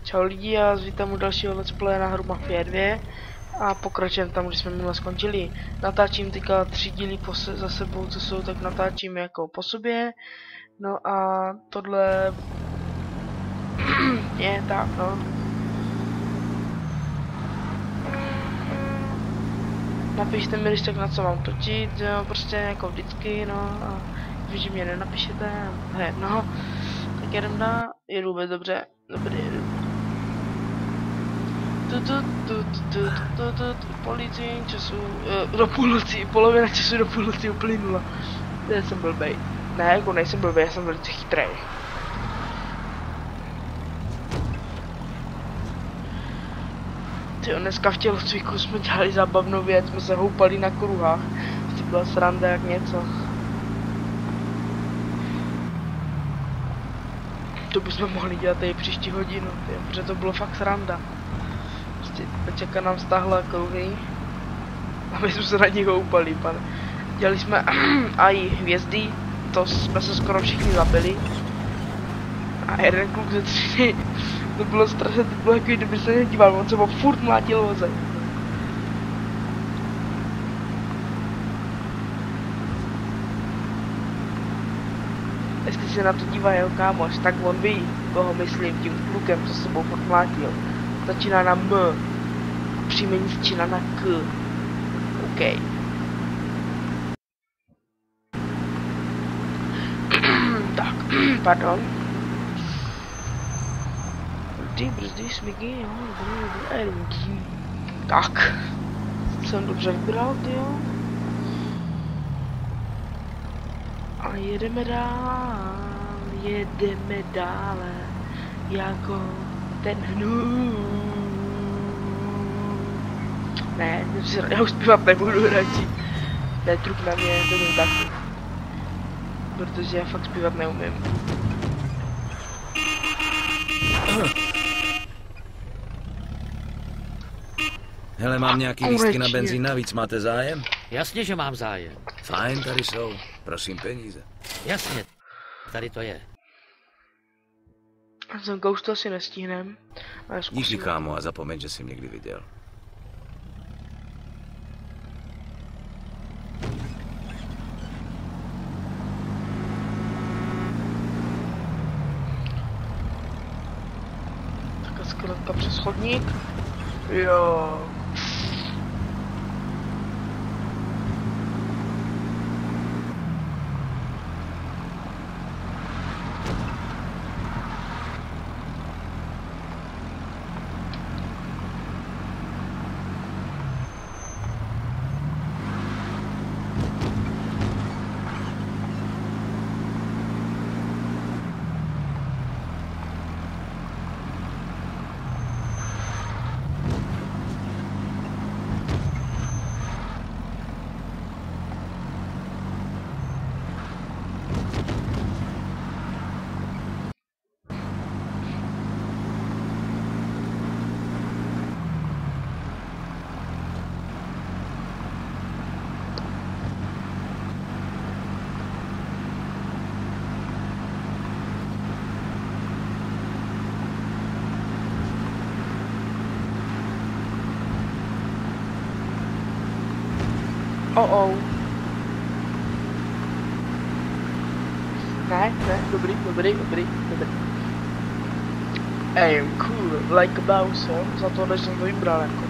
Čau lidi a vítám u dalšího let's play na hru Mafia 2 a pokračujeme tam, kde jsme minule skončili. Natáčím teďka 3 díly za sebou, co jsou, tak natáčím jako po sobě. No a tohle je tak, no. Napište mi, když tak na co mám točit, jo, prostě jako vždycky, no a když mě nenapíšete, no, tak jedem dál, jedu vůbec dobře, dobrý, jedu. Policii času, do půlnoci, polovina času do půlnoci uplynula. Já jsem blbej. Ne, jako nejsem blbej, já jsem velice chytrý. Tyjo, dneska v tělocviku jsme dělali zábavnou věc, jsme se houpali na kruhách. To byla sranda jak něco. To bychom mohli dělat i příští hodinu, tyjo, protože to bylo fakt sranda. Čeka nám stáhla kruhy a my jsme se na nich houpali, pane. Dělali jsme aj hvězdy, to jsme se skoro všichni zabili. A jeden kluk ze 3, to bylo strašně, to bylo jako kdyby se nedíval, on se mu furt mlátil voze. Jestli se na to dívá jeho kámoš, tak on ví, koho myslím, tím klukem, co se sebou furt mlátil. Začíná na M. Příjmení začíná na K. OK. Tak, pardon. Brzdy, smyky, jo, dobrý. Tak. Jsem dobře vybral, jo. A jedeme dále. Jako ten hnůj. Ne, já už zpívat nebudu radši. Ne, trup na mě, to byl taky. Protože já fakt zpívat neumím. Hele, mám nějaký lístky na benzín navíc, máte zájem? Jasně, že mám zájem. Fajn, tady jsou. Prosím peníze. Jasně, tady to je. Zemka už to asi nestihnem. Díky, kámo, a zapomeň, že jsi mě někdy viděl. Taká zkrátka přes chodník. Jo. Ne, dobrý. I am cool, like a Bowser, za to, než jsem to vybral jako.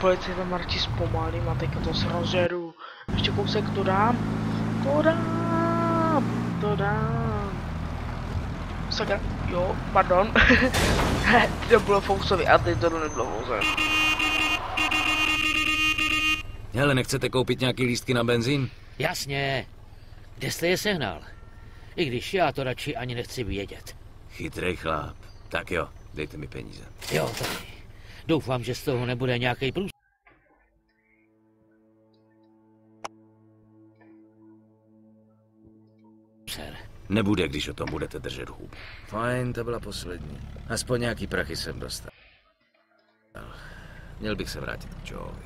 Policajta Marti zpomalím a teďka to se rozjedu. Ještě kousek to dám. To dám. Sakra, jo, pardon. To bylo fousový a teď to nebylo fousový. Hele, nechcete koupit nějaký lístky na benzín? Jasně. Kde jste je sehnal? I když já to radši ani nechci vědět. Chytrej chlap. Tak jo, dejte mi peníze. Jo, tady. Doufám, že z toho nebude nějaký průser. Nebude, když o tom budete držet hůb. Fajn, to byla poslední. Aspoň nějaký prachy jsem dostal. Měl bych se vrátit k Joeovi.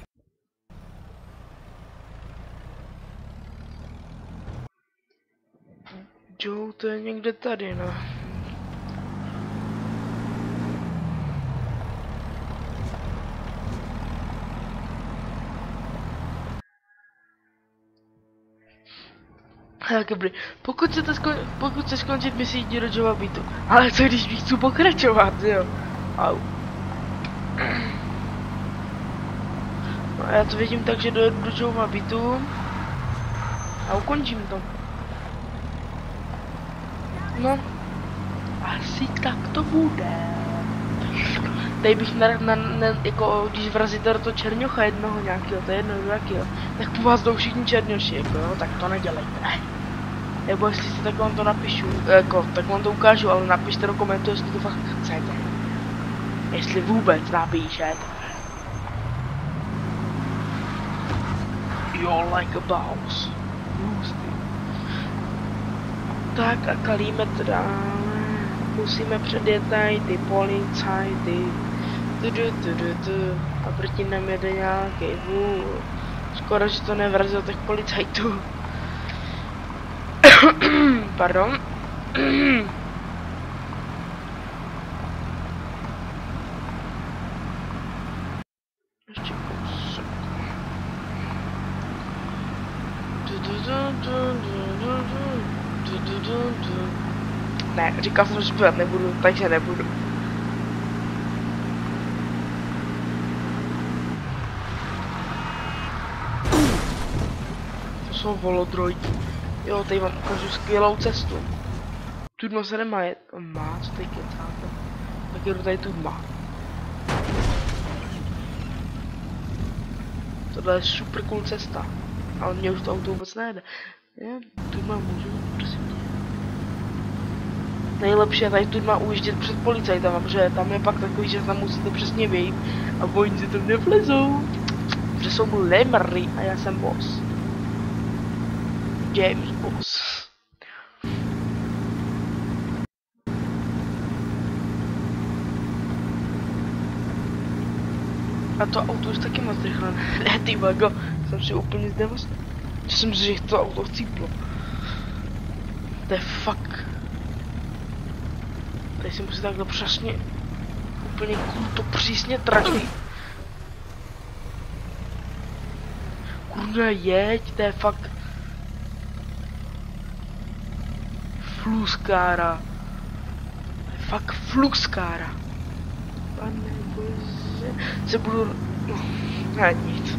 Joe, to je někde tady, no. Tak dobrý. Pokud chceš skončit misi, jdi do Joeova bytu. Ale co když bych chci pokračovat, jo? Au. No a já to vidím tak, že dojedu do Joeova bytu a ukončím to. No, asi tak to bude. Tady bych jako když vrazíte do toho černocha jednoho nějakého, to je jedno jakého, tak po vás jdou všichni černoši, jako jo, tak to nedělejte, ne. Nebo jestli si tak vám to napíšu, jako, tak vám to ukážu, ale napište do komentu, jestli to fakt chcete. Jestli vůbec napíšete. You're like a boss. Tak a kalíme teda. Musíme předjet tady ty policajty. A proti nám jede nějaký vůl. Skoro, že to nevrazil těch policajtů. Pardon. Ještě kousek. Ne, říkal jsem, že zpívat nebudu, takže nebudu. To jsou volodrojky. Jo, tady vám ukážu skvělou cestu. Tudma se nemá jet. Má, co tady kecáte? Tak jedu tady tudma. Tohle je super cool cesta. Ale mě už to auto vůbec nejde. Je, tudma můžu, prosím tě. Nejlepší je tady tudma ujíždět před policajtama, protože tam je pak takový, že tam musíte přesně vyjít a oni si tam nevlezou. Protože jsou lemry a já jsem boss. James Boss. A to auto už taky moc rychle. Ne, ty vago, jsem si úplně zdevastoval. Co jsem si, že to auto chcíplo. To je fuck. Tady si musí takhle přesně, úplně to přísně tračit. Kurňa, jeď, to je fakt. Fluskára. To je fakt fluskára. Pane bože, se budu, ne, nic.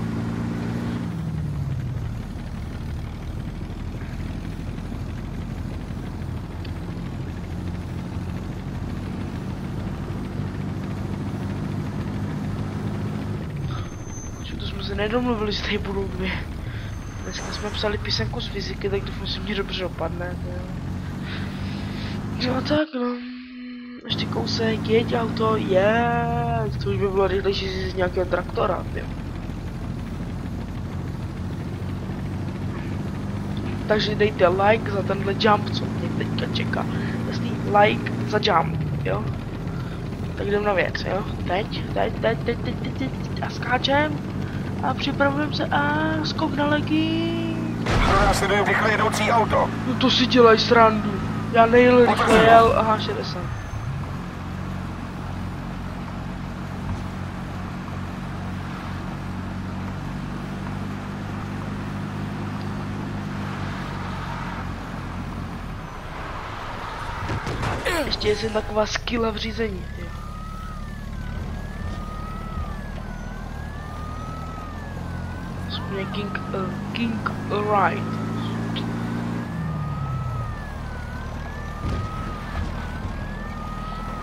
Se nedomluvili, že tady budou dvě. Dneska jsme psali písenku z fyziky, tak doufám, že mě dobře dopadne. Jo tak no. Ještě kousek, jeď auto, to už by bylo rychlejší z nějakého traktora, jo. Takže dejte like za tenhle jump, co mě teďka čeká. Jestli like za jump, jo. Tak jdem na věc, jo. Teď a skáčem. A připravujeme se a skok na legy. Následuje rychle jedoucí auto. No to si dělaj srandu. Já nejel rychle jel, aha, 60. Ještě jsem taková skilla v řízení, jo. King Ride.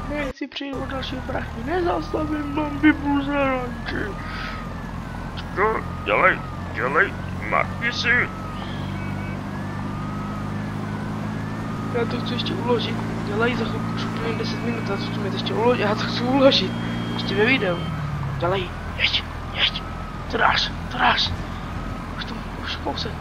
Nechci přijít o další prachy, nezastavím mám vybuzeranky. Dělej, máš si. Já to chci ještě uložit. Dělej, za chvilku už úplně 10 minut, já to chci mít ještě uložit, já to chci uložit. Ještě ve videu. Dělej, jeď, to dáš. Už kousek.